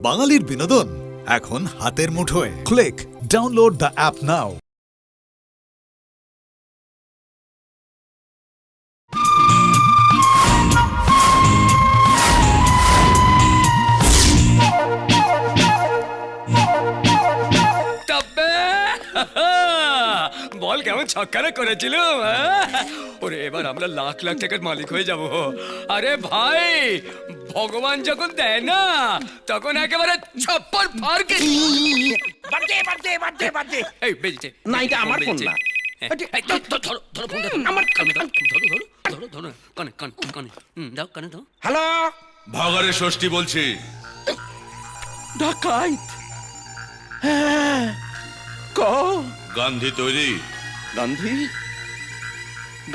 বাঙালির বিনোদন এখন হাতের মুঠোয়। Click download the app now. বল কেমন ছক্কারে করেছিল। ওরে এবার আমরা লাখ লাখ টাকার মালিক হয়ে যাব। আরে ভাই, ভগবান যখন দেয় না তখন একেবারে ছাপ্পার ফারকে বাদে এই বেজেছে না, এটা আমার ফোন না। ধরো ফোনটা, আমার কানে ধরো ধরো ধরো ধরো কানে কানে কানে দাও, কানে দাও। হ্যালো, ভাগাড়ে ষষ্ঠী বলছি। ডাকাইত। হ্যাঁ, কও। গান্ধী তৈরি? গান্ধী?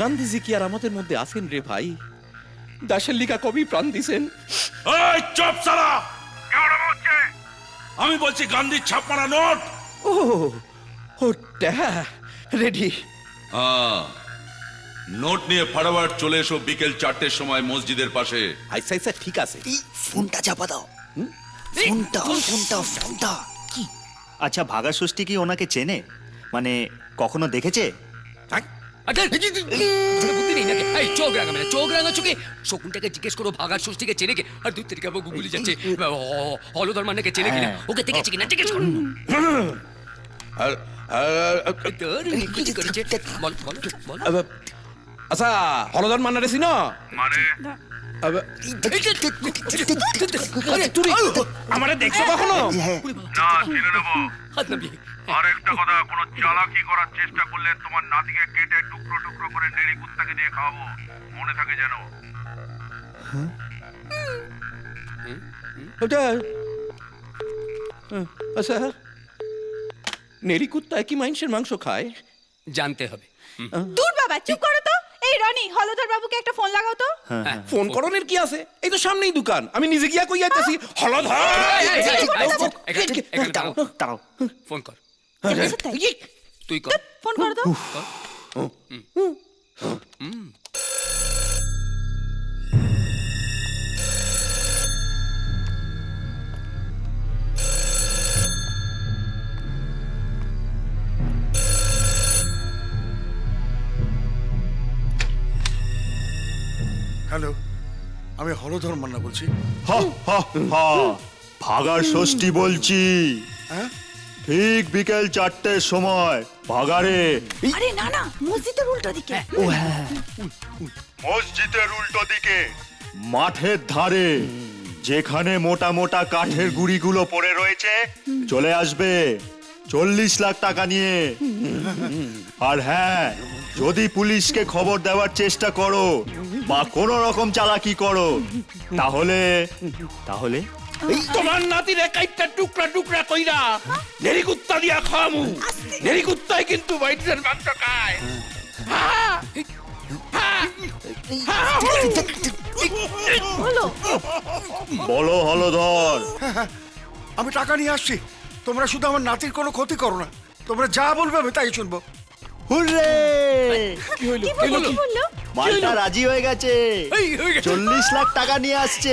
গান্ধীজি কি আর আমাদের মধ্যে আছেন রে ভাই? দাসের লিখা কবি প্রাণ দিছেন। এই চুপ সালা! আমি বলছি গান্ধীর ছাপ্পানা নোট। ও ওটা রেডি। হ্যাঁ, নোট নিয়ে ফাটাফাট চলে এসো বিকেল 4টের সময় মসজিদের পাশে। আচ্ছা ঠিক আছে। ফোনটা চাপা দাও। ফোনটা কি? আচ্ছা, ভাগা ষষ্ঠী কি ওনাকে চেনে? মানে কখনো দেখেছে? বুদ্ধি নেই নাকি? এই চোখ রাঙা, মানে চোখ রাঙা চোখে শকুনটাকে জিজ্ঞেস করো ভাগার ষষ্ঠীকে চেনে কে? আর দুই থেকে গুগলি যাচ্ছে হলধর মান্নাকে চেনে কিনা, ওকে দেখেছি কিনা জিজ্ঞেস করো। বল বল বল। আচ্ছা, হলধর মান্নারে চিনো? আমারে দেখছো কখনো? না, চিনে নেবো। হাত নামিয়ে। আর একটা কথা, কোনো চালাকি করার চেষ্টা করলে তোমার নাতিকে কেটে টুকরো টুকরো করে নেড়ি কুত্তাকে দিয়ে খাওয়াবো, মনে থাকে যেন। ওটা আচ্ছা, নেড়ি কুত্তায় কি মানুষের মাংস খায়? জানতে হবে। দূর বাবা, চুপ করো তো। এই রনি, হলধর বাবুকে একটা ফোন লাগাও তো। ফোন করনের কি আছে? এই তো সামনেই দোকান, আমি নিজে গিয়া কই যাইতাছি। হলধর, দাঁড়াও। ফোন কর, আচ্ছা, তাই। তুই কর। ফোন করো তো। হ্যালো, আমি হলধর মান্না বলছি। ভাগার ষষ্ঠী বলছি। হ্যাঁ? ঠিক বিকেল 4টের সময় ভাগাড়ে। আরে না না, মসজিদের উল্টো দিকে। মসজিদের উল্টো দিকে মাঠের ধারে যেখানে মোটা মোটা কাঠের গুড়িগুলো পড়ে রয়েছে, চলে আসবে 40 লাখ টাকা নিয়ে। আর হ্যাঁ, যদি পুলিশকে খবর দেওয়ার চেষ্টা করো বা কোনো রকম চালাকি করো, তাহলে তোমার নাতির একাইটা টুকরা টুকরা কইরা নেড়ি কুত্তা দিয়া খাওয়ামু। নেড়ি কুত্তায় কিন্তু বাইটের মাংস খায়। বলো হলধর। আমি টাকা নিয়ে আসছি, তোমরা শুধু আমার নাতির কোনো ক্ষতি করো না। তোমরা যা বলবে আমি তাই শুনবো। হুররে! কি বললো? মালটা রাজি হয়ে গেছে, 40 লাখ টাকা নিয়ে আসছে।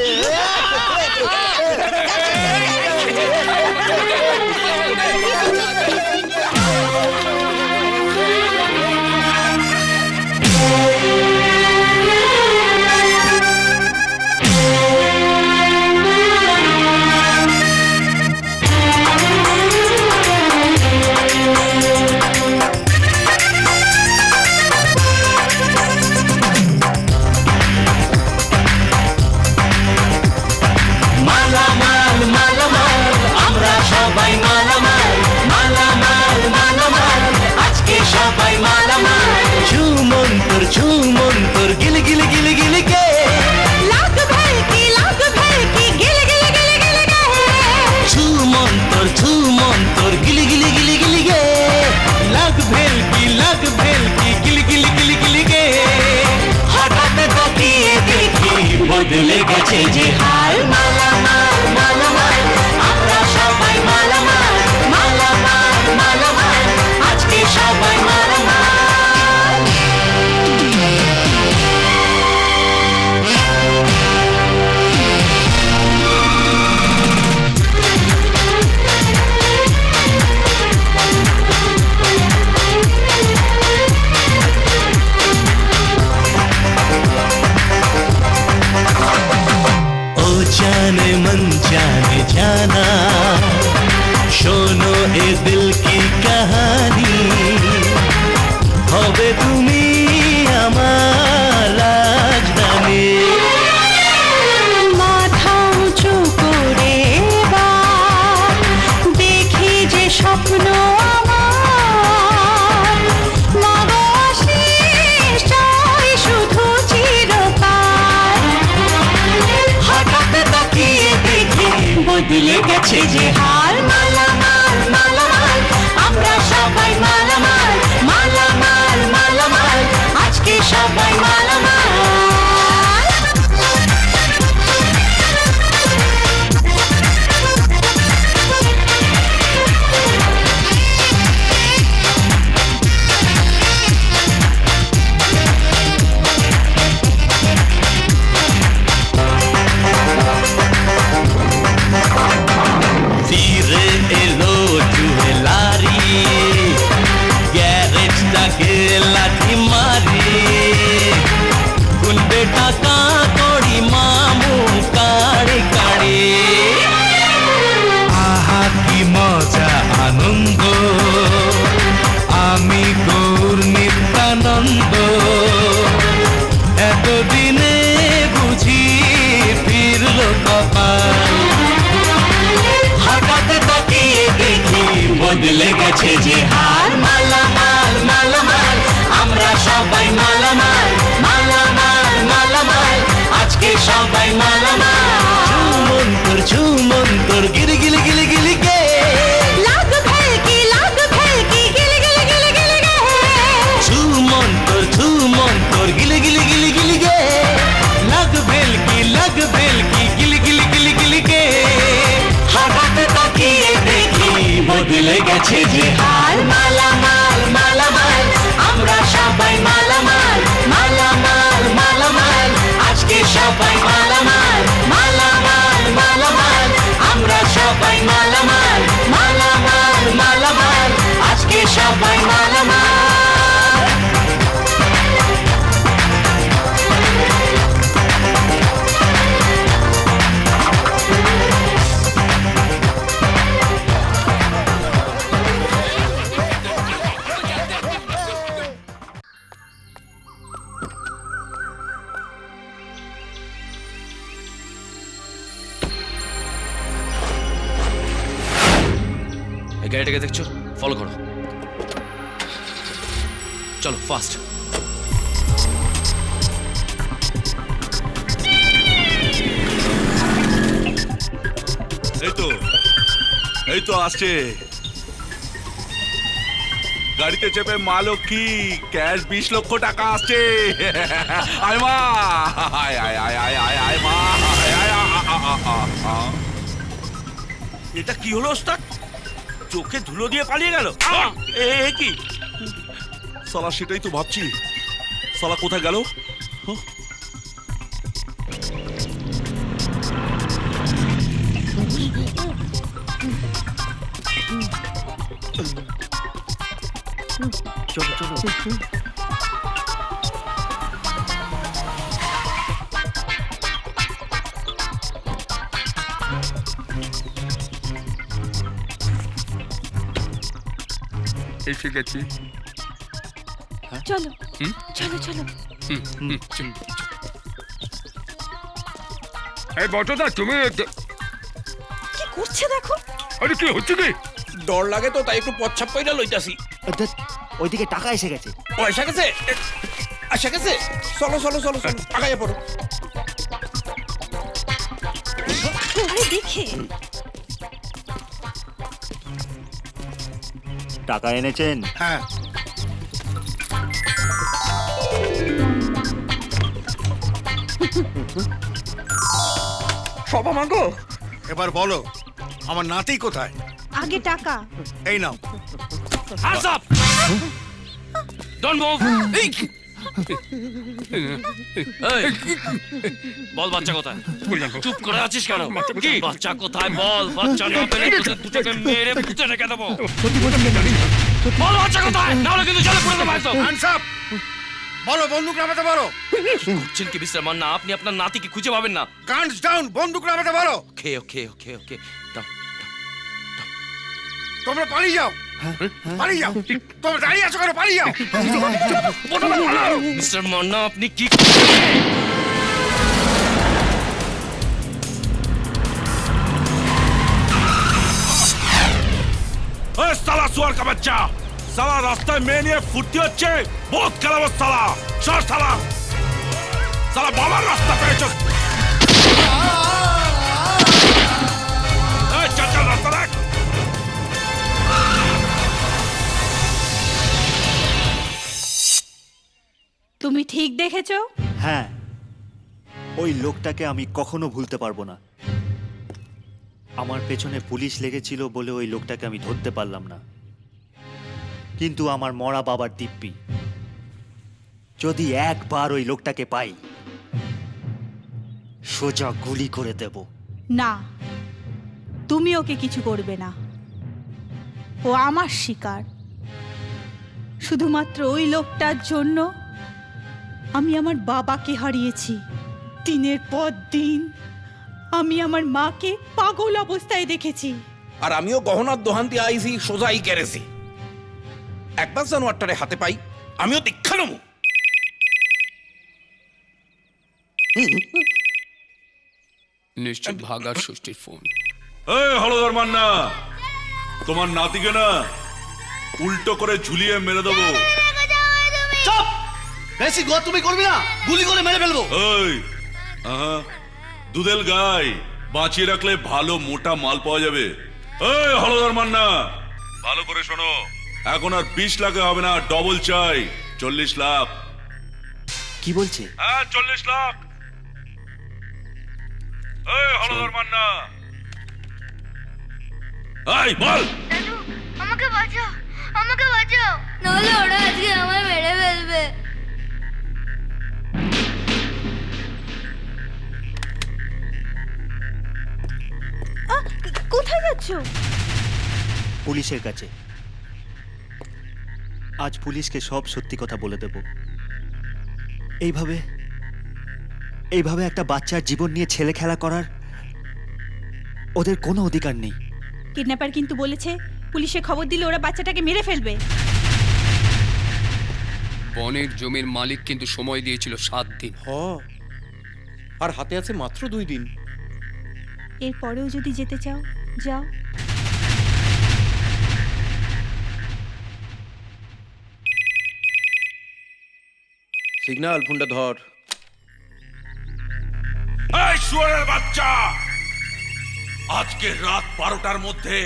ঝুমন্তর গিল গিল গিল গিল গে লাগ ভেলকি গিল গিল গিল গিল গে। ঝুমন্তর গিল গিল গিল গিল গে লাগ ভেলকি গিল গিল গিল গিল গে। হঠাৎ তাকিয়ে দেখি বদলে গেছে যে হাল। মালামাল মালামাল, আমরা সবাই মালামাল। মালামাল মালামাল, আজকে সবাই মালামাল। जाना শোনো এ দিল কি কাহানি হবে তুমি আমার রাজধানী মাথা উঁচু করে এবার দেখি যে স্বপ্ন আমার মাগো আশিস চাই শুধু চিরকাল হঠাৎ তাকিয়ে দেখি বদলে গেছে যে হাল মালামাল মালামাল আমরা সবাই মালামাল মালামাল মালামাল আজকে সবাই মালামাল ফিরে এলো জুয়েলারি গ্যারেজটাকে লাঠি মারি গুনবে টাকা কড়ি মামু কাড়ে কাড়ে আহা কি মজা আনন্দ আমি গৌর নিত্যানন্দ এতদিনে বুঝি ফিরলো কপাল হঠাৎ তাকিয়ে দেখি বদলে গেছে যে হাল মালামাল মালামাল আমরা সবাই মালামাল মালামাল মালামাল আজকে সবাই মালামাল ঝুমন্তর গিলি গিলি গিলি গিলি গে লাগ ভেলকি গিলি গিলি গিলি গিলি গে ঝুমন্তর গিলি গিলি গিলি গিলি গে লাগ ভেলকি গিলি গিলি গিলি গিলি গে হঠাৎ তাকিয়ে দেখি বদলে গেছে যে হাল মালামাল মালামাল আমরা সবাই মালামাল মালামাল মালামাল আজকে সবাই মালামাল মালামাল মালামাল আমরা সবাই মালামাল মালামাল মালামাল আজকে সবাই মালামাল এই গাড়িটাকে দেখছো ফলো করো চলো ফাস্ট এই তো আসছে গাড়িতে চেপে মা লক্ষ্মী ক্যাশ 20 লক্ষ টাকা আসছে আয় মা আয় আয় আয় আয় আয় আয় মা আয় আয় এটা কি হলো ওস্তাদ চোখে ধুলো দিয়ে পালিয়ে গেল এ কি সালা সেটাই তো ভাবছি সালা কোথায় গেল চলো চলো এসে গেছি চলো চলো চলো এই বটদা তুমি কি করছে দেখো আরে কি হচ্ছে কি ডর লাগে তো তাই একটু পচ্ছাপ কইরা লইতাছি ওইদিকে টাকা এসে গেছে পয়সা গেছে আসা গেছে চলো চলো চলো চলো আগাইয়া পড়ো আরে দেখে টাকা এনেছেন? হ্যাঁ সবা মাগো এবার বলো আমার নাতি কোথায়? আগে টাকা এই নাও। Hands up! Don't move! বল বাচ্চা কোথায়? চুপ করে আছিস কেন? কি বাচ্চা কোথায় বল? বাচ্চা না পেলে তোদের দুটোকে মেরে পুঁতে রেখে দেবো। বল বাচ্চা কোথায়? নাহলে কিন্তু জলে পুড়ে দেবো একদম। Hands up! বলো, বন্দুক নামাতে বলো। করছেন কি মিস্টার মান্না? আপনি আপনার নাতিকে খুঁজে পাবেন না। গানস ডাউন, বন্দুক নামাতে বলো। ওকে ওকে ওকে ওকে তোমরা পালিয়ে যাও, পালিয়ে যাও। তোমরা দাঁড়িয়ে আছো কেন? পালিয়ে যাও। মিস্টার মান্না আপনি কি সালা সুয়ার কা বাচ্চা, সালা রাস্তায় মেয়ে নিয়ে ফুর্তি হচ্ছে, বহুত খারাপ সালা। সর সালা, সালা বাবার রাস্তা পেয়েছ। চল চল, রাস্তা দেখ। তুমি ঠিক দেখেছো? হ্যাঁ, ওই লোকটাকে আমি কখনো ভুলতে পারবো না। আমার পেছনে পুলিশ লেগেছিল বলে ওই লোকটাকে আমি ধরতে পারলাম না, কিন্তু আমার মরা বাবার দিব্যি, যদি একবার ওই লোকটাকে পাই সোজা গুলি করে দেব। না, তুমি ওকে কিছু করবে না। ও আমার শিকার। শুধুমাত্র ওই লোকটার জন্য আমি আমার বাবাকে হারিয়েছি। দিনের পর দিন আমি আমার মাকে পাগল অবস্থায় দেখেছি। আর আমিও গহনার দোহান দিয়ে আইছি, সোজাই কেড়েছি। একবার জানোয়ারটারে হাতে পাই, আমিও দীক্ষা নেব। নিশ্চয় ভাগার ষষ্ঠীর ফোন। এই হলদর মান্না, তোমার নাতিকে না উল্টো করে ঝুলিয়ে মেরে দেবো। চুপ! বেশি গো তুমি করবি না, গুলি করে মেরে ফেলবো। এই দুধেল গাই বাঁচিয়ে রাখলে ভালো মোটা মাল পাওয়া যাবে। এই হলদর মান্না, ভালো করে শোনো, এখন আর 20 লাখে হবে না, ডবল চাই, 40 লাখ। কি বলছে? হ্যাঁ 40 লাখ। এই হলদর মান্না, এই বল। দাদু, আমাকে বাঁচাও, আমাকে বাঁচাও, নাহলে ওরা আজকে আমায় মেরে ফেলবে। কোথায় যাচ্ছ? পুলিশের কাছে। আজ পুলিশকে সব সত্যি কথা বলে দেব। এইভাবে এইভাবে একটা বাচ্চার জীবন নিয়ে ছেলে খেলা করার ওদের কোনো অধিকার নেই। কিডন্যাপার কিন্তু বলেছে পুলিশে খবর দিলে ওরা বাচ্চাটাকে মেরে ফেলবে। বনের জমির মালিক কিন্তু সময় দিয়েছিল 7 দিন। আর হাতে আছে মাত্র 2 দিন। এরপরেও যদি যেতে চাও, যাও। সিগন্যাল, ফোনটা ধর। এই শুয়োরের বাচ্চা, আজকে রাত 12টার মধ্যে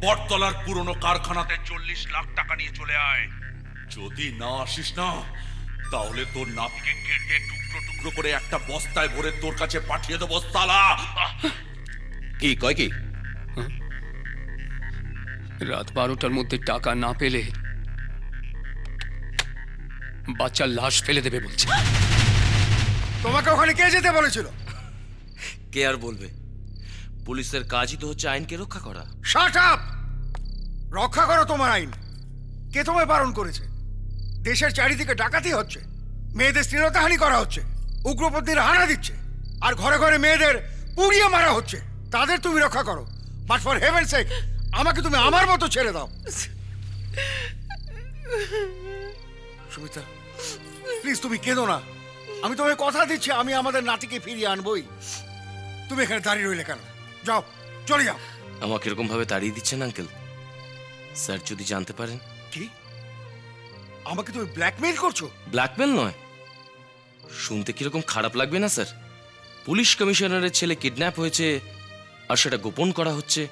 বটতলার পুরনো কারখানাতে 40 লাখ টাকা নিয়ে চলে আয়। যদি না আসিস না, তাহলে তোর নাতিকে কেটে টুকরো টুকরো করে একটা বস্তায় ভরে তোর কাছে পাঠিয়ে দেবো সালা। কি কয় কি? রাত 12টার মধ্যে টাকা না পেলে বাচ্চার লাশ ফেলে দেবে বলছে। তোমাকে ওখানে কে যেতে বলেছিল? কে আর বলবে? পুলিশের কাজই তো হচ্ছে আইনকে রক্ষা করা। Shut up! রক্ষা করো তোমার আইন। কে তোমায় বারণ করেছে? দেশের চারিদিকে ডাকাতি হচ্ছে, মেয়েদের শ্লীলতাহানি করা হচ্ছে, উগ্রপন্থীরা হানা দিচ্ছে, আর ঘরে ঘরে মেয়েদের পুড়িয়ে মারা হচ্ছে। তাদের তুমি রক্ষা করো, বাট ফর হেভেন সেক আমাকে তুমি আমার মতো ছেড়ে দাও। সুমিতা, প্লিজ তুমি কেঁদো না। আমি তোমায় কথা দিচ্ছি, আমি আমাদের নাতিকে ফিরিয়ে আনবই। তুমি এখানে দাঁড়িয়ে রইলে কেন? যাও, চলে যাও। আমাকে এরকম ভাবে তাড়িয়ে দিচ্ছেন আঙ্কেল? স্যার যদি জানতে পারেন? কি? আমাকে তুমি ব্ল্যাকমেইল করছো? ব্ল্যাকমেল নয়, শুনতে কিরকম খারাপ লাগবে না স্যার? পুলিশ কমিশনারের ছেলে কিডন্যাপ হয়েছে আর সেটা গোপন করা হচ্ছে,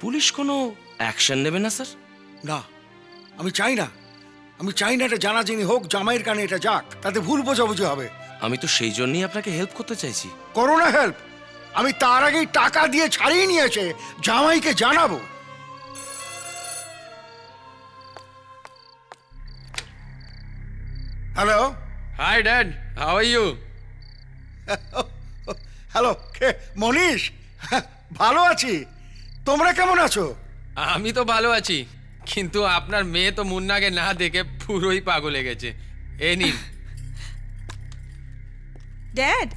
পুলিশ কোনো অ্যাকশন নেবে না স্যার? না, আমি চাই না। আমি চাই না এটা জানাজানি হোক, জামাইয়ের কানে এটা যাক, তাতে ভুল বোঝাবুঝি হবে। আমি তো সেই জন্যই আপনাকে হেল্প করতে চাইছি। করো না হেল্প। আমি তার আগেই টাকা দিয়ে ছাড়িয়ে নিয়েছে, জামাইকে জানাবো। Hello. Hi dad, how are you? Hello, কে? মনীষ? ভালো আছি, তোমরা কেমন আছো? আমি তো ভালো আছি, কিন্তু আপনার মেয়ে তো মুন্নাকে না দেখে পুরোই পাগল হয়ে গেছে। এ নিন। ড্যাড,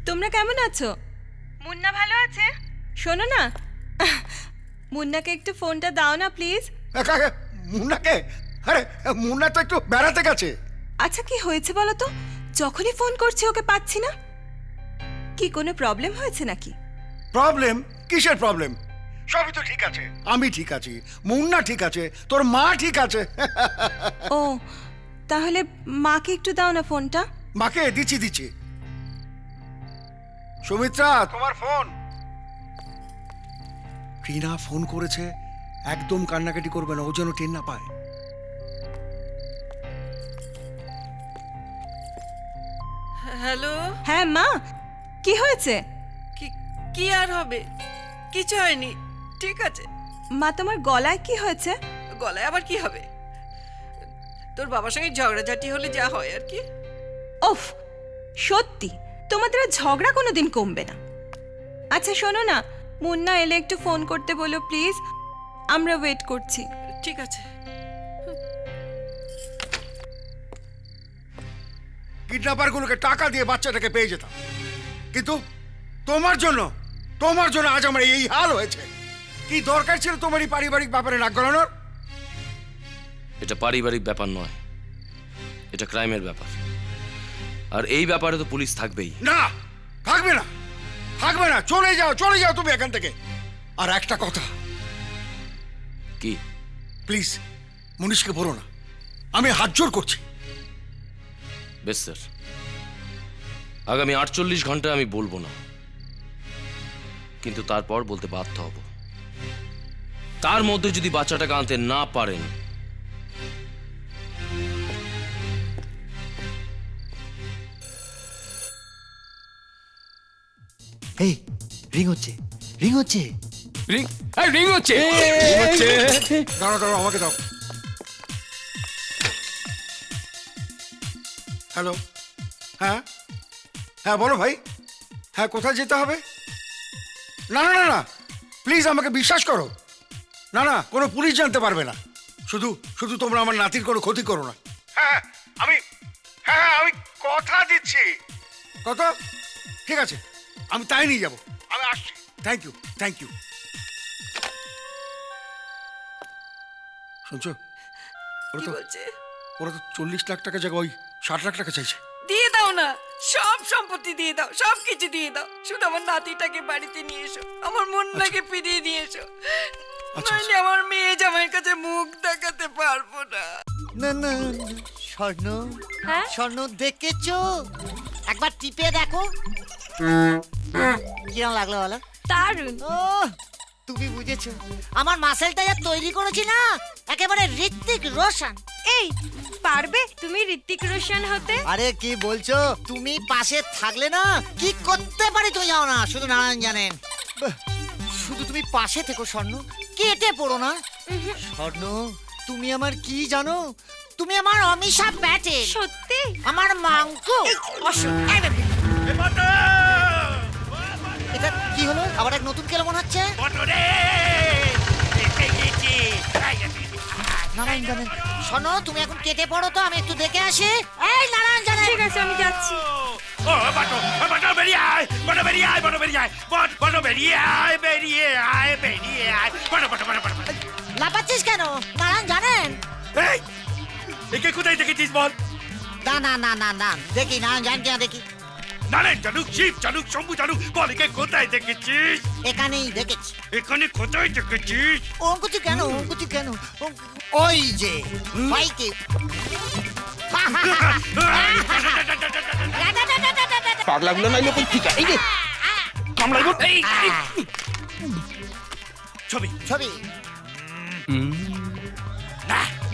তোমরা কেমন আছো? মুন্না ভালো আছে? শোনো না, মুন্নাকে একটু ফোনটা দাও না প্লিজ। মুন্নাকে? আরে মুন্না তো একটু বেড়াতে গেছে। আচ্ছা, কি হয়েছে বলো তো? যখনই ফোন করছি ওকে পাচ্ছি না। কি কোনো প্রবলেম হয়েছে নাকি? প্রবলেম? কিসের প্রবলেম? সবই তো ঠিক আছে, আমি ঠিক আছি, মুন্না ঠিক আছে, তোর মা ঠিক আছে। ও, তাহলে মাকে একটু দাও না ফোনটা। মাকে দিচ্ছি। সুমিত্রা, তোমার ফোন। টিনা ফোন করেছে, একদম কান্নাকাটি করবে না, ও যেন টেন না পায়। হ্যালো। হ্যাঁ মা, কি হয়েছে? কি আর হবে? কিছু হয়নি, ঠিক আছে। মা, তোমার গলায় কি হয়েছে? গলায় আবার কি হবে? তোর বাবার সঙ্গে ঝগড়াঝাটি হলে যা হয় আর কি। ওফ, সত্যি তোমাদের আর ঝগড়া কোনোদিন কমবে না। আচ্ছা শোনো না, মুন্না এলে একটু ফোন করতে বলো প্লিজ, আমরা ওয়েট করছি। ঠিক আছে। কিডন্যাপার গুলোকে টাকা দিয়ে বাচ্চাটাকে পেয়ে যেতাম, কিন্তু তোমার জন্য আজ আমার এই হাল হয়েছে। কি দরকার ছিল তোমার এই পারিবারিক ব্যাপারে নাক গলানোর? এটা পারিবারিক ব্যাপার নয়, এটা ক্রাইমের ব্যাপার। আর এই ব্যাপারে তো পুলিশ থাকবেই। না, থাকবে না। চলে যাও তুমি এখান থেকে। আর একটা কথা, কি? প্লিজ মুনিশকে বলো না, আমি হাত জোর করছি। বেশ স্যার, আগামী 48 ঘন্টা আমি বলবো না, কিন্তু তারপর বলতে বাধ্য হব। তার মধ্যে যদি বাচ্চাটাকে আনতে না পারেন, এই রিং হচ্ছে। রিং হচ্ছে। দাঁড়াও, আমাকে দাও। হ্যালো, হ্যাঁ বলো ভাই। হ্যাঁ, কোথায় যেতে হবে? না, প্লিজ আমাকে বিশ্বাস করো। না, কোনো পুলিশ জানতে পারবে না। শুধু তোমরা আমার নাতির কোনো ক্ষতি করো না। হ্যাঁ, আমি কথা দিচ্ছি। কত? ঠিক আছে, আমি তাই নিয়ে যাবো। আমি আসছি। Thank you. শুনছো, ওরা তো 40 লাখ টাকা জায়গায় ওই 60 লাখ টাকা চাইছে। দিয়ে দাও না, সব সম্পত্তি দিয়ে দাও, সব কিছু দিয়ে দাও। শুধু আমার নাতিটাকে বাড়িতে নিয়ে এসো, আমার মুন্নাকে ফিরিয়ে নিয়ে এসো। নইলে আমার মেয়ে জামাইয়ের কাছে মুখ দেখাতে পারবো না। না, স্বর্ণ। হ্যাঁ? স্বর্ণ দেখেছো? একবার টিপে দেখো কিরম লাগলো বলো। দারুণ। ও, তুমি বুঝেছো, আমার মাসেলটা যা তৈরি করেছি না, একেবারে ঋত্বিক রোশন। এই, পারবে তুমি ঋত্বিক রোশন হতে? আরে কি বলছো, তুমি পাশে থাকলে না কি করতে পারি তুমি জানো না, শুধু নারায়ণ জানেন। শুধু তুমি পাশে থেকো স্বর্ণ, কেটে পড়ো না। স্বর্ণ, তুমি আমার কি জানো? তুমি আমার অমিশা ব্যাটে। সত্যি? আমার মাংকু। এটা কি হলো? আবার এক নতুন কেলো মনে হচ্ছে। নারায়ণ জানেন, শোনো তুমি এখন কেটে পড়ো তো, আমি একটু দেখে আসি। এই নারায়ণ জানেন। ঠিক আছে, আমি যাচ্ছি। লাপাচ্ছিস কেন নারায়ণ জানেন? একে কোথায় দেখেছিস বল? না দেখি নারায়ণ জান কিনা দেখি। নারায়ণ জানুক, শিব জানুক, শম্ভু জানুক, বল একে কোথায় দেখেছিস? এখানেই দেখেছি। এখানে কোথায় দেখেছিস? অঙ্কুচি কেন? ওই যে ভাইকে। পাগলাগুলো নাইলে কোন ঠিক আছে। এই যে কামড়াইবো। ছবি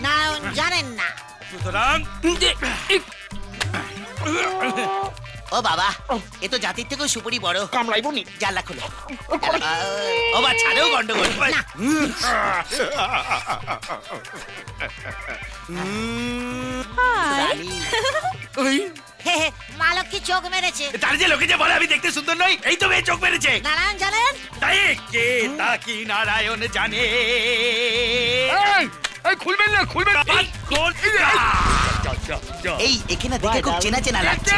নারায়ণ জানেন না। সুতরাং ও বাবা, এ তো জাতির থেকেও সুপুরি বড়। কামড়াইবো নি। জানলা খুলো। ও বা ছাড়েও গন্ডগোল। মালক কি চোখ মেরেছে? তার যে লোকে যে বলে আমি দেখতে সুন্দর নই, এই তো মেয়ে চোখ মেরেছে। নারায়ণ জানেন? তাই কে তা কি নারায়ণ জানে? খুলবেন না। এই এখানে দেখে খুব চেনা চেনা লাগছে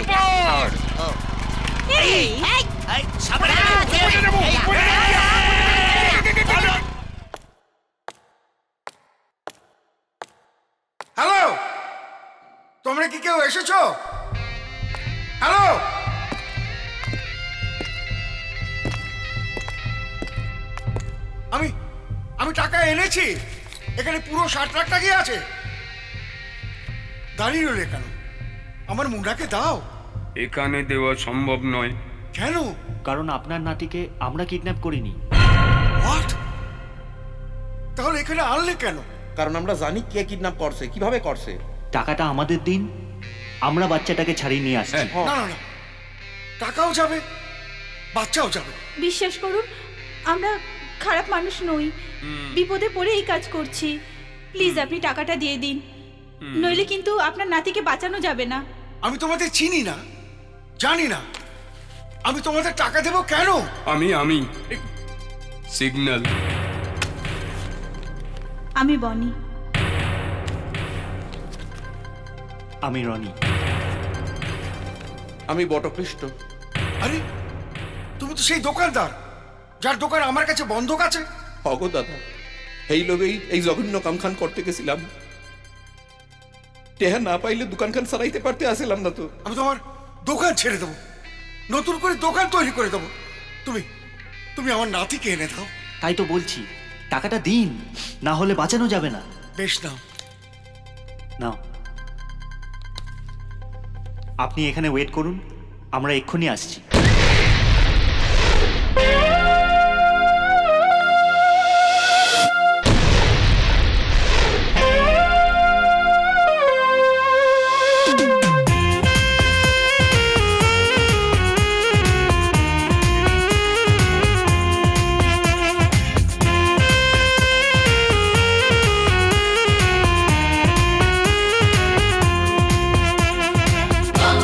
হ্যালো, তোমরা কি কেউ এসেছো? হ্যালো, আমি আমি টাকা এনেছি। এখানে পুরো 60 লাখ টাকাই আছে। দাঁড়িয়ে রইলে কেন? আমার মুন্ডাকে দাও। এখানে দেওয়া সম্ভব নয়। কেন? কারণ আপনার নাতিকে আমরা কিডন্যাপ করিনি। হোয়াট? তাহলে এখানে আনলে কেন? কারণ আমরা জানি কে কিডন্যাপ করছে, কিভাবে করছে। টাকাটা আমাদের দিন, আমরা বাচ্চাটাকে ছাড়িয়ে নিয়ে আসছি। না না না, টাকাও যাবে, বাচ্চাও যাবে। বিশ্বাস করুন, আমরা খারাপ মানুষ নই, বিপদে পড়ে এই কাজ করছি। প্লিজ আপনি টাকাটা দিয়ে দিন, নইলে কিন্তু আপনার নাতিকে বাঁচানো যাবে না। আমি তোমাদের চিনি না, জানি না, আমি তোমাদের টাকা দেবো কেন? আমি সিগন্যাল। আমি বনি। আমি রনি। আমি বটকৃষ্ণ। আরে তুমি তো সেই দোকানদার যার দোকান আমার কাছে বন্ধক আছে। হগো দাদা, এই লোভেই এই জঘন্য কামখান করতে গেছিলাম। টেহা না পাইলে দোকানখান সারাইতে পারতে আসিলাম না তো। আমি তোমার দোকান ছেড়ে দেবো, নতুন করে দোকান তৈরি করে দেবো। তুমি তুমি আমার নাতিকে এনে দাও। তাই তো বলছি, টাকাটা দিন, না হলে বাঁচানো যাবে না। বেশ, নাও। নাও, আপনি এখানে ওয়েট করুন, আমরা এক্ষুনি আসছি। Oh,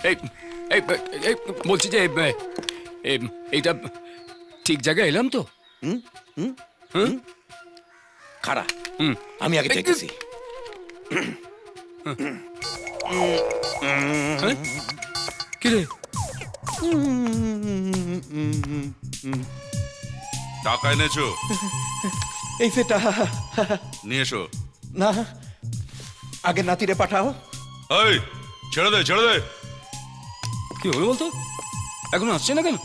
এই এই এই বলছি যে এইটা ঠিক জায়গায় এলাম তো? খাড়া আমি আগে দেখতেছি। কি রে? টাকা এনেছো? এই সেটা নিয়ে এসো। না, আগে নাতিরে পাঠাও। এই ছেড়ে দে, ছেড়ে দে। কি হলো বলতো? এখন আসছে না কেন?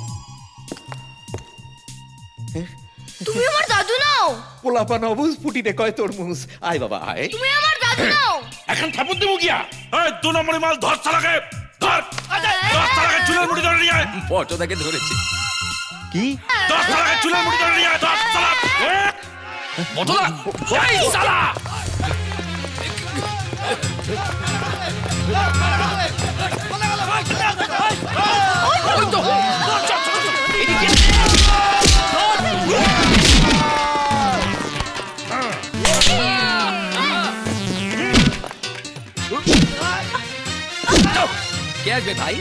তুমি আমার দাদু নাও। পোলাপান অবুজ ফুটিতে কয় তরমুজ। আয় বাবা আয়। তুমি আমার দাদু নাও। এখন থাপুর দেবো গিয়া। এই 2 নম্বরি মাল ধর চালাকে, ধর। 10 চালাকে চুলের মুঠি ধরে নিয়ে আয়। ফটো তাকে ধরেছে। কি? 10 চালাকে চুলের মুঠি ধরে নিয়ে আয়। 10 চালা। বদলা। এই শালা। ওই তো। এদিকে। কে আসবে ভাই?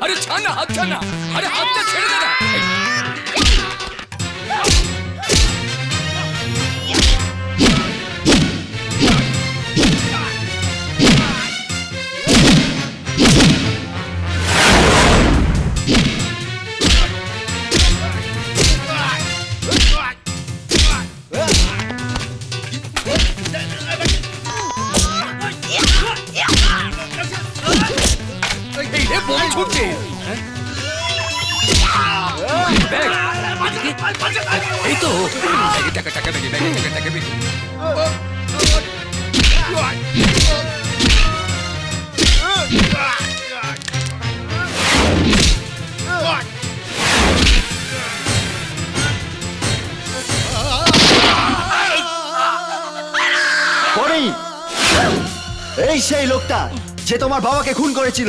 अरे छाना हाथ छाना, अरे हाथ तो छेड़ देना। বল ছুটছে। এই তো টাকা টাকা বেগে টাকা টাকা বেগে। এই সেই লোকটা যে তোমার বাবাকে খুন করেছিল।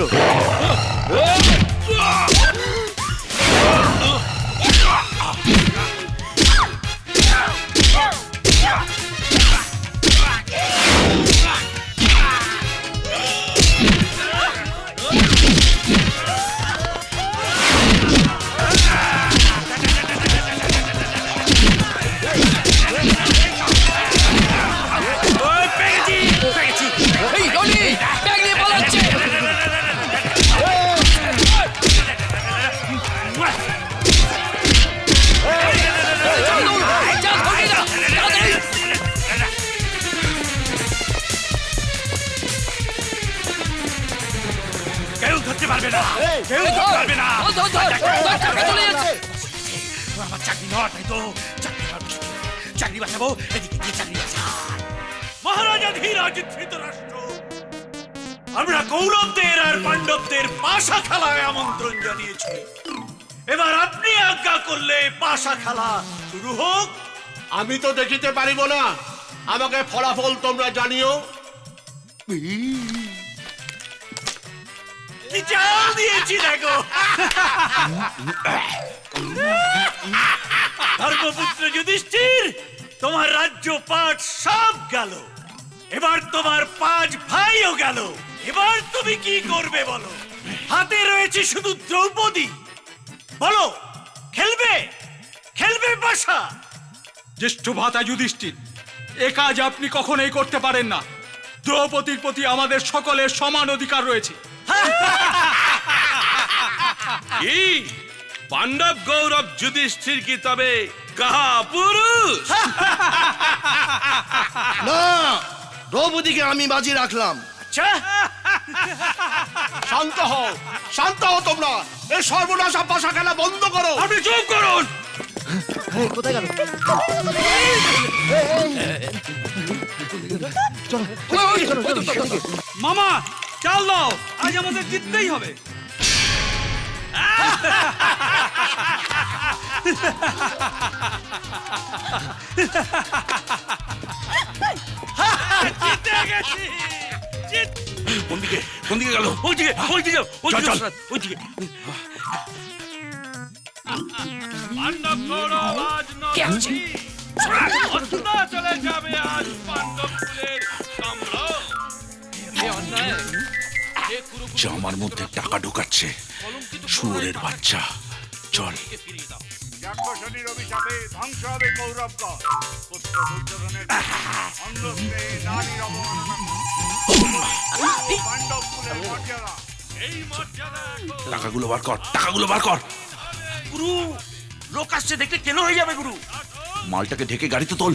চাকরি বাঁচাবো, এদিকে গিয়ে চাকরি বাঁচা। মহারাজা ধীরাজ ধৃতরাষ্ট্র, আমরা কৌরবদের আর পাণ্ডবদের পাশা খেলায় আমন্ত্রণ জানিয়েছি। এবার আপনি আজ্ঞা করলে পাশা খেলা শুরু হোক। আমি তো দেখিতে পারিব না, আমাকে ফলাফল তোমরা জানিও। কি চাল দিয়েছি দেখো। ধর্মপুত্র যুধিষ্ঠির, তোমার রাজ্য পাট সব গেল, এবার তোমার 5 ভাইও গেল। এবার তুমি কি করবে বলো? হাতে রয়েছে শুধু দ্রৌপদী। বলো, খেলবে খেলবে পাশা? জ্যেষ্ঠ ভ্রাতা যুধিষ্ঠির, এ কাজ আপনি কখনোই করতে পারেন না। দ্রৌপদীর প্রতি আমাদের সকলের সমান অধিকার রয়েছে। কি পাণ্ডব গৌরব যুধিষ্ঠির কি তবে কাহা পুরুষ না, দ্রৌপদীকে আমি বাজি রাখলাম। আচ্ছা, শান্ত হও তোমরা। এই সর্বনাশা পাশা খেলা বন্ধ করো। আপনি চুপ করুন। কোথায় গেল? মামা চাল দাও, আজ আমাদের জিততেই হবে। জিতে গেছি। কোন দিকে গেল? ওইদিকে ওইদিকে ওইদিকে চল, চল। ওইদিকে পাণ্ডব কৌরব আজ নরহরি, চলে যাবে আজ পাণ্ডব কুলের সম্ভ্রম। জামার মধ্যে টাকা ঢুকাচ্ছে শুয়োরের বাচ্চা। চল। যাজ্ঞসেনীর অভিশাপে ধ্বংস হবে কৌরবগণ। পুত্র দুর্যোধনের অন্ধস্তে নারীর অবমাননা। পাণ্ডব কুলের মর্যাদা, এই মর্যাদা টাকাগুলো বার কর। গুরু, লোক আসছে দেখতে কেন হয়ে যাবে গুরু? মালটাকে ঢেকে গাড়িতে তোল।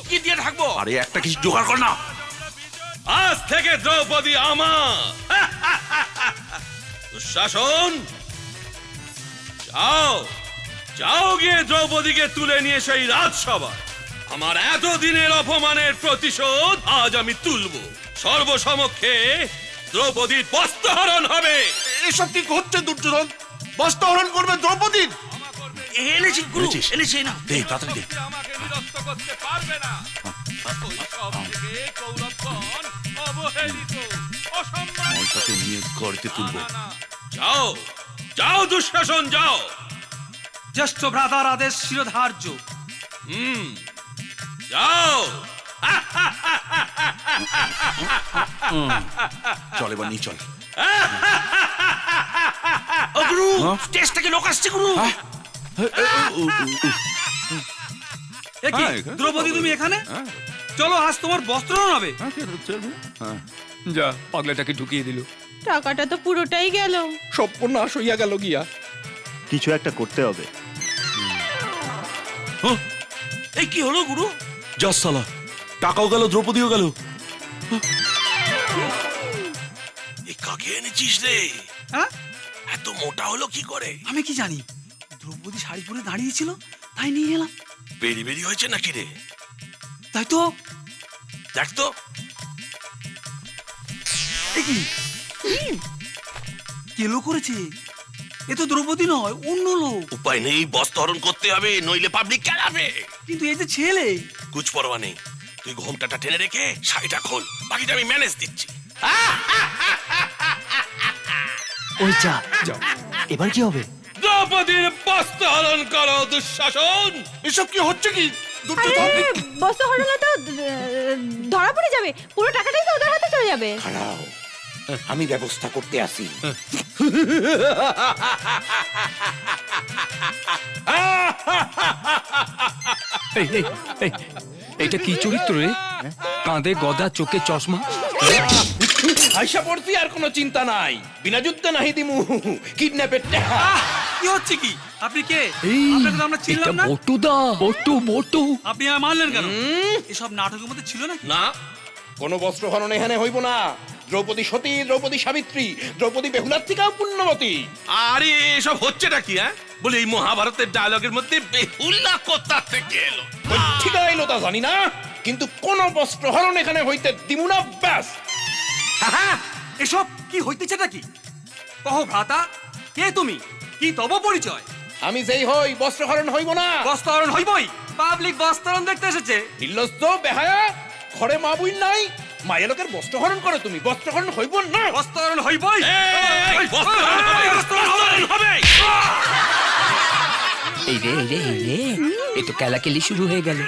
কি দিয়ে থাকবো? আরে একটা কিছু জোগাড় কর না। আজ থেকে দ্রৌপদী আমার। শাসন, যাও যাও গিয়ে দ্রৌপদীকে তুলে নিয়ে সেই রাজসভায়। আমার এতদিনের অপমানের প্রতিশোধ আজ আমি তুলব। সর্বসমক্ষে দ্রৌপদীর বস্ত্রহরণ হবে। এসব কি হচ্ছে দুর্যোধন? বস্ত্রহরণ করবে দ্রৌপদীর? এনেছি গুরু, এনেছিস? এনেছি না। দে তাড়াতাড়ি দে। আমাকে নিরস্ত করতে পারবে না। সব থেকে কৌরবগণ অবহেলিত, অসম্মানিত। মালটাকে নিয়ে গাড়িতে তুলবো। যাও যাও দুঃশাসন, যাও। জ্যেষ্ঠ ভ্রাতার আদেশ শিরোধার্য। যাও। চল এবার নিয়ে চল। ও গুরু, স্টেজ থেকে লোক আসছে গুরু। দ্রৌপদী তুমি এখানে? চলো আজ তোমার বস্ত্র হবে। যা, পাগলাটাকে ঢুকিয়ে দিল। টাকাটা তো পুরোটাই গেল। সর্বনাশ হইয়া গেল গিয়া। কিছু একটা করতে হবে। এই কি হলো গুরু? যা সালা, টাকাও গেল, দ্রৌপদীও গেল। এই কাকে এনেছিস রে? হ্যাঁ, এত মোটা হলো কি করে? আমি কি জানি। দ্রৌপদী শাড়ি পরে দাঁড়িয়েছিল, তাই নিয়ে এলাম। বেরি বেরি হয়েছে নাকি রে? তাই তো। দেখ তো। কেলো করেছে? এ তো দ্রৌপদী নয়, অন্য লোক। উপায় নেই, বস্ত্রহরণ করতে হবে, নইলে পাবলিক কেলাবে। কিন্তু এই যে ছেলে। কুছ পরোয়া নেই, তুই ঘোমটাটা টেনে রেখে শাড়িটা খোল, বাকিটা আমি ম্যানেজ দিচ্ছি। ওই যা, এবার কি হবে? দ্রৌপদীর বস্ত্রহরণ করো দুঃশাসন। এসব কি হচ্ছে কি? বস্ত্র হরণে তো ধরা পড়ে যাবে। পুরো টাকাটাই তো ওদের হাতে চলে যাবে। আমি ব্যবস্থা করতে আসি। এটা কি চরিত্র রে? কাঁধে গদা, চোখে চশমা। আইসা পড়ছি, আর কোনো চিন্তা নাই। বিনা যুদ্ধে নাহি দিমু কিডন্যাপের টাকা। কি হচ্ছে কি? আপনি কে? আপনাকে তো আমরা চিনলাম না। বটুদা, বটু। আপনি আর মানলেন কেন? এসব নাটকের মধ্যে ছিল না। না, কোনো বস্ত্রহরণ এখানে হইব না। দ্রৌপদী সতী, দ্রৌপদী সাবিত্রী, দ্রৌপদী বেহুলার থেকেও পুণ্যবতী। আরে এসব হচ্ছেটা কি? হ্যাঁ, বলে এই মহাভারতের ডায়লগের মধ্যে বেহুলা কোথা থেকে এলো? ঠিক এলো তা জানি না, কিন্তু কোন বস্ত্রহরণ এখানে হইতে দিমু না, ব্যাস। এসব কি হইতেছেটা কি? কহ ভ্রাতা, কে তুমি? কি তব পরিচয়? আমি যেই হই, বস্ত্রহরণ হইব না। বস্ত্রহরণ হইবই। পাবলিক বস্ত্রহরণ দেখতে এসেছে। নির্লজ্জ বেহায়া, ঘরে মা বুই নাই, মায়ের লোকের বস্ত্রহরণ করো তুমি। বস্ত্রহরণ হইব না। বস্ত্রহরণ হইবই। বস্ত্রহরণ হবে। এই রে, এই তো কেলাকেলি শুরু হয়ে গেল।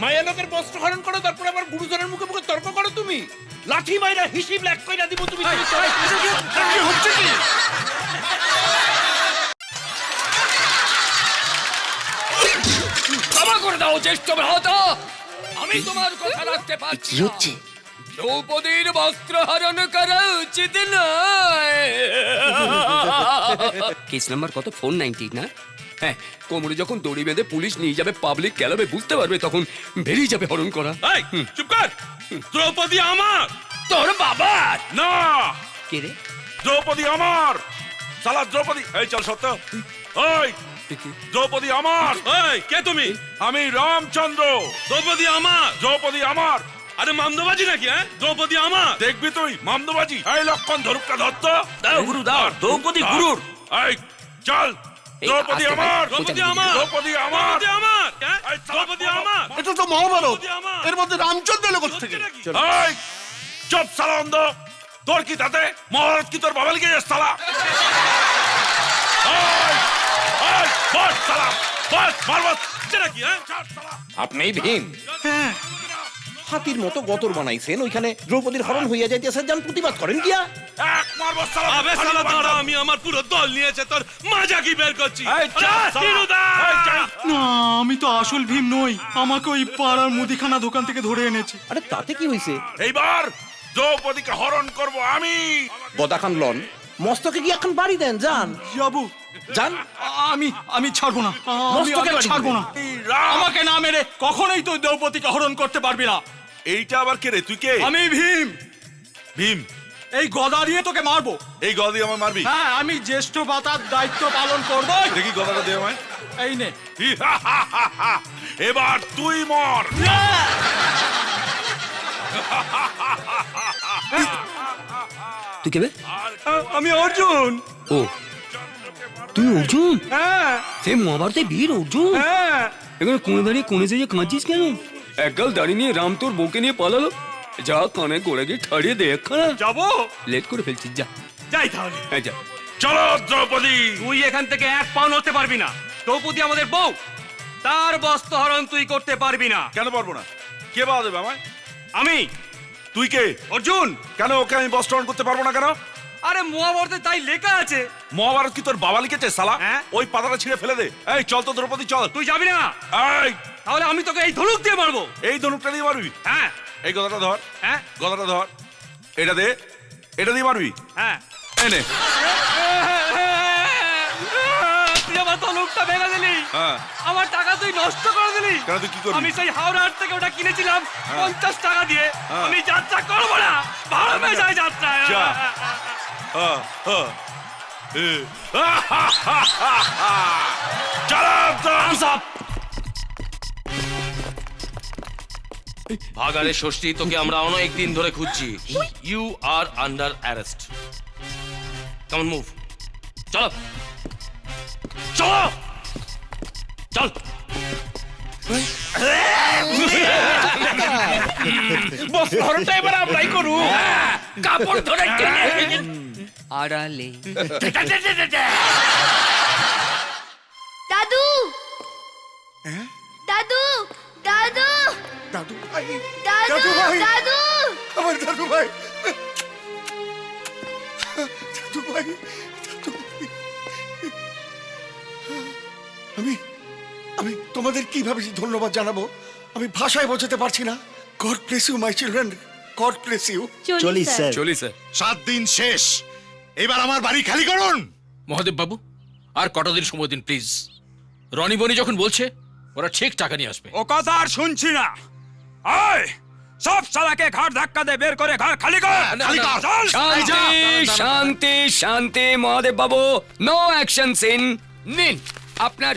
মায়ের লোকের বস্ত্রহরণ করো, তারপর আবার গুরুজনের মুখে মুখে তর্ক করো তুমি। লাঠি মাইরা হিসিব লেখ কইরা দিব তুমি। কি হচ্ছে কি? ক্ষমা করে দাও জ্যেষ্ঠ ভ্রাতা, আমি তোমার কথা রাখতে পারছি না। দ্রৌপদীর বস্ত্র হরণ করা উচিত নয়। কেস নাম্বার কত? 490 না? হ্যাঁ, কোমরে যখন দড়ি বেঁধে পুলিশ নিয়ে যাবে পাবলিক ক্যালাবে বুঝতে পারবে তখন বেরিয়ে যাবে হরণ করা। এই চুপ কর। দ্রৌপদী আমার। তোর বাবা না, কে রে? দ্রৌপদী আমার। সালা দ্রৌপদী, এই চল সত্য। ওই দ্রৌপদী আমার। এই কে তুমি? আমি রামচন্দ্র। দ্রৌপদী আমার। দ্রৌপদী আমার। আরে মামদবাজি নাকি? হ্যাঁ, দ্রৌপদী আমার। দেখবি তুই মামদবাজি? এই লক্ষণ ধরুকটা ধরত। দাও গুরু দাও, দ্রৌপদী গুরুর। এই চল। দ্রৌপদী আমার। দ্রৌপদী আমার। দ্রৌপদী আমার। আমার। এই দ্রৌপদী আমার। এটা তো মহাভারত, এর মধ্যে রামচন্দ্র এলো কোথা থেকে? এই চুপ সালা অন্ধ। তোর কি তাতে? মহাভারত কি তোর বাবা লিখে যাস সালা? এই, এই, বস সালা, বস, মারবো। নাকি, হ্যাঁ? চল সালা। আপনি ভীম? হাতির মতো গতর বানাইছেন, ওইখানে দ্রৌপদীর হরণ হইয়া যাইতেছে, যান প্রতিবাদ করেন গিয়া। এক মারবো সালা। আবে শালা দাঁড়া, আমি আমার পুরো দল নিয়েছে তোর মাজা কি বের করছি। এই চল সালা। এই চল। না, আমি তো আসল ভীম নই, আমাকে ওই পাড়ার মুদিখানা দোকান থেকে ধরে এনেছে। আরে তাতে কি হইছে? এইবার দ্রৌপদীকে হরণ করব আমি। গদাখান লন, মস্তকে গিয়ে এখন বাড়ি দেন, যান। যাবো। যান। আমি ছাড়বো না, মস্তকে বাড়ি ছাড়বো না। এই রাম। আমাকে না মেরে কখনোই তুই দ্রৌপদীকে হরণ করতে পারবি না। এইটা আবার কে রে? তুই কে? আমি ভীম। ভীম? এই গদা দিয়ে তোকে মারবো। এই গদা দিয়ে আমার মারবি? হ্যাঁ, আমি জ্যেষ্ঠ ভাতার দায়িত্ব পালন করবো। দেখি গদাটা দে আমায়। এই নে। এবার তুই মর। তুই কেবে? আমি অর্জুন। ও, তুই অর্জুন? হ্যাঁ সে মহাভারতে বীর অর্জুন। হ্যাঁ। এখানে কোণে দাঁড়িয়ে কোণে যেয়ে কাঁদছিস কেন? একগাল দাঁড়িয়ে নিয়ে রাম তোর বউকে নিয়ে পালালো। যা কানে গোড়ে গিয়ে ঠাড়িয়ে দেখ না। যাবো। লেট করে ফেলছিস, যা। যাই তাহলে। হ্যাঁ, যা। চলো দ্রৌপদী। তুই এখান থেকে এক পাও নড়তে পারবি না। দ্রৌপদী আমাদের বউ, তার বস্ত্র হরণ তুই করতে পারবি না। কেন পারবো না? কে বাধা দেবে আমায়? আমি। তুই কে? অর্জুন। কেন ওকে আমি বস্ত্রহরণ করতে পারবো না কেন? আরে মহাভারতে তাই লেখা আছে। মহাভারত কি তোর বাবা লিখেছে সালা? হ্যাঁ। ওই পাতাটা ছিঁড়ে ফেলে দে। এই চল তো দ্রৌপদী, চল। তুই যাবি না? এই তাহলে আমি তোকে এই ধনুক দিয়ে মারবো। এই ধনুকটা দিয়ে মারবি? হ্যাঁ। এই গদাটা ধর। হ্যাঁ। গদাটা ধর। এটা দে। এটা দিয়ে মারবি? হ্যাঁ। এই নে। তুই আমার ধনুকটা ভেঙে দিলি। হ্যাঁ। আমার টাকা তুই নষ্ট করে দিলি। কেন, তুই কি করবি? আমি সেই হাওড়া হাট থেকে ওটা কিনেছিলাম 50 টাকা দিয়ে। আমি যাত্রা করবো না, ভাড়া মেয়ে যায় যাত্রা। যা। ভাগাড়ে ষষ্ঠী, তোকে আমরা অনেক দিন ধরে খুঁজছি। You are under arrest. Come move. চলো চলো চল। বস্ত্রহরণটা এবার আমরাই করু। কাপড় ধরে টেনে আড়ালে। দাদু, দাদু, দাদু, দাদু ভাই, দাদু, দাদু ভাই, দাদু। আমার দাদু ভাই, দাদু ভাই, দাদু ভাই। আমি তোমাদের কিভাবে যে ধন্যবাদ জানাবো আমি ভাষায় বোঝাতে পারছি না। God bless you my children, God bless you. চলি স্যার। চলি স্যার। 7 দিন শেষ, এবার আমার বাড়ি খালি করুন। মহাদেব বাবু, আর কটা দিন সময় দিন প্লিজ। রনি বনি যখন বলছে ওরা ঠিক টাকা নিয়ে আসবে। ও কথা আর শুনছি না। আয় সব শালাকে ঘাট ধাক্কা দে, বের করে ঘর খালি কর। চল। শান্তি, শান্তি, শান্তি। মহাদেব বাবু, নো অ্যাকশন সিন। নিন আপনার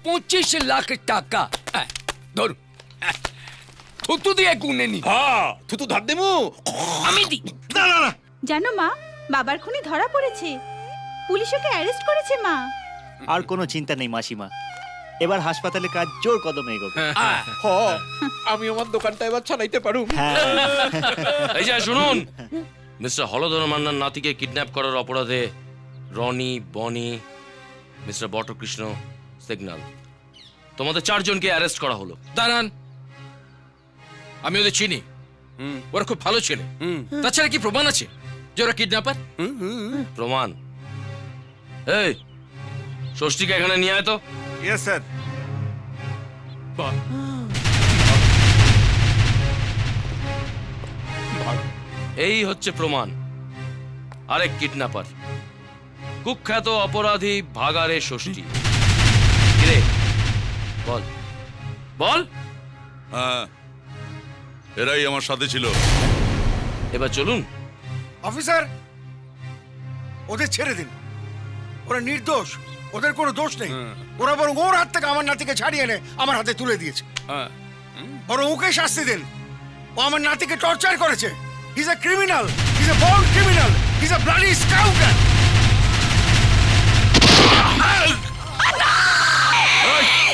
25 লাখ টাকা। ধরুন, থুতু দিয়ে গুনে নি। হ্যাঁ, থুতু ধার দেবো। আমি দি। না না না, জানো মা, বাবার খুনি ধরা পড়েছে, পুলিশ ওকে অ্যারেস্ট করেছে মা। আর কোনো চিন্তা নেই মাসিমা, এবার হাসপাতালে কাজ জোর কদমে এগোবে। হ, আমি আমার দোকানটা এবার চালাইতে পারু। এই যে শুনুন, মিস্টার হলধর মান্নার নাতিকে কিডন্যাপ করার অপরাধে রনি, বনি, মিস্টার বটকৃষ্ণ, সিগন্যাল, তোমাদের 4 জনকে অ্যারেস্ট করা হলো। দাঁড়ান, আমি ওদের চিনি, ওরা খুব ভালো ছেলে। তাছাড়া কি প্রমাণ আছে যে ওরা কিডন্যাপার? প্রমাণ? এই ষষ্ঠীকে এখানে নিয়ে আয় তো। Yes sir. এই হচ্ছে প্রমাণ। আরেক কিডন্যাপার, কুখ্যাত অপরাধী ভাগাড়ে ষষ্ঠী। বল বল। হ্যাঁ, এরাই আমার সাথে ছিল। এবার চলুন। অফিসার, ওদের ছেড়ে দিন। ওরা নির্দোষ, ওদের কোনো দোষ নেই। ওরা বরং ওর হাত থেকে আমার নাতিকে ছাড়িয়ে এনে আমার হাতে তুলে দিয়েছে। বরং ওকে শাস্তি দিন। ও আমার নাতিকে টর্চার করেছে। He is a criminal, he is a born criminal, he is a bloody scoundrel.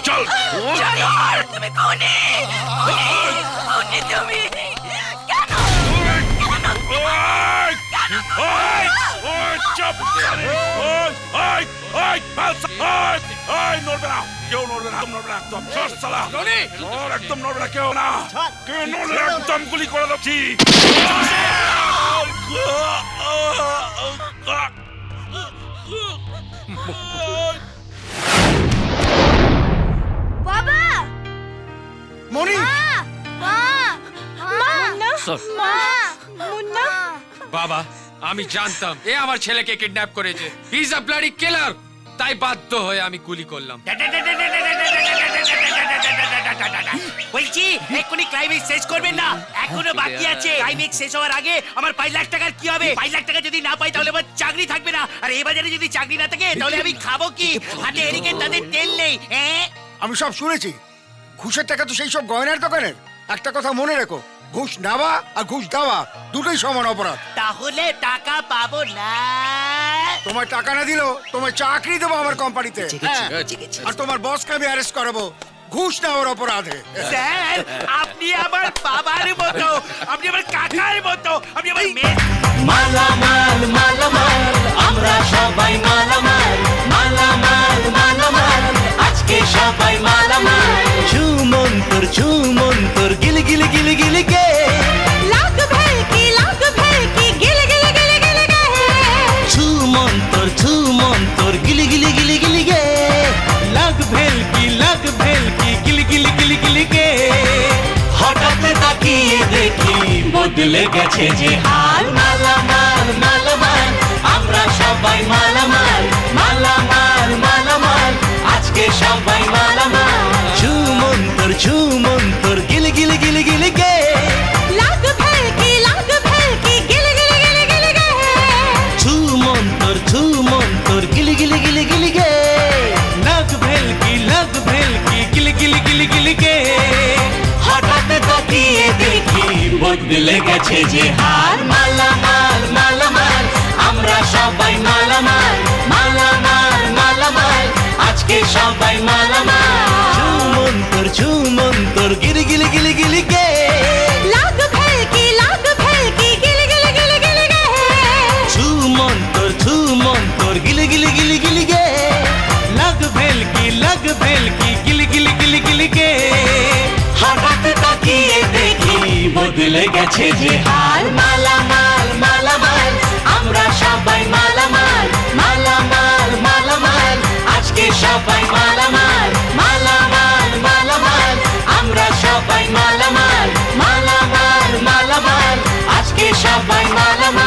চল। তুমি কোনে? কোনে তুমি? কেন? নড়বে না, কেউ নড়বে না, নড়বে না, একদম একদম নড়বে না, কেউ না, কেউ নড়বে না, একদম গুলি করে দিচ্ছি। বাবা! মনি! মুন্না! বাবা, আমি জানতাম এ আমার ছেলেকে কিডন্যাপ করেছে। হি ইজ আ ব্লাডি কিলার। তাই বাধ্য হয়ে আমি গুলি করলাম। বলছি এক্ষুনি ক্লাইম্যাক্স শেষ করবেন না, এখনো বাকি আছে। ক্লাইম্যাক্স শেষ হওয়ার আগে আমার 5 লাখ টাকার কি হবে? 5 লাখ টাকা যদি না পাই তাহলে আমার চাকরি থাকবে না। আর এই বাজারে যদি চাকরি না থাকে তাহলে আমি খাবো কি? হাতে এদিকে তাদের তেল নেই। আমি সব শুনেছি। ঘুষের টাকা তো সেই সব গয়নার দোকানের। একটা কথা মনে রেখো, ঘুষ নেওয়া আর ঘুষ দেওয়া দুটোই সমান অপরাধ। তাহলে টাকা পাবো না। তোমার টাকা না দিলেও তোমার চাকরি দেবো আমার কোম্পানিতে। আর তোমার বসকে আমি অ্যারেস্ট করাবো ঘুষ নেওয়ার অপরাধে। স্যার, আপনি আমার বাবার মতো, আপনি আমার কাকার মতো, আপনি আমার মেয়ে। মালামাল মালামাল আমরা সবাই মালামাল, মালামাল মালামাল আজকে সবাই মালামাল। ঝুমন্তর গিলি গিলি গিলি গিলি গে, লাগ ভেলকি গিল গিল গিল গিল গে। ঝুমন্তর গিলি গিলি গিলি গিলি গে, লাগ ভেলকি গিলি গিলি গিলি গিলি গে। হঠাৎ তাকিয়ে দেখি বদলে গেছে যে হাল। মালামাল মালামাল আমরা সবাই মালামাল, মালামাল মালামাল আজকে সবাই মালামাল। ঝুমন্তর গিলি গিলি গিলি গিলি গে, লাগ ভেলকি গিল গিল গিল গিল গে। ঝুমন্তর গিলি গিলি গিলি গিলি গে, লাগ ভেলকি গিলি গিলি গিলি গিলি গে। হঠাৎ তাকিয়ে দেখি বদলে গেছে যে হাল। মালামাল মালামাল আমরা সবাই মালামাল, মালামাল মালামাল আজকে সবাই মালামাল। ঝুমন্তর গিলি গিলি গিলি গিলি গে, লাগ ভেলকি গিল গিল গিল গিল গে। ঝুমন্তর গিলি গিলি গিলি গিলি গে, লাগ ভেলকি গিলি গিলি গিলি গিলি গে। হঠাৎ তাকিয়ে দেখি বদলে গেছে যে হাল। মালামাল মালামাল আমরা সবাই মালামাল, মালামাল মালামাল আজকে সবাই মালামাল, মালামাল মালামাল আমরা সবাই মালামাল, মালামাল মালামাল আজকে সবাই মালামাল।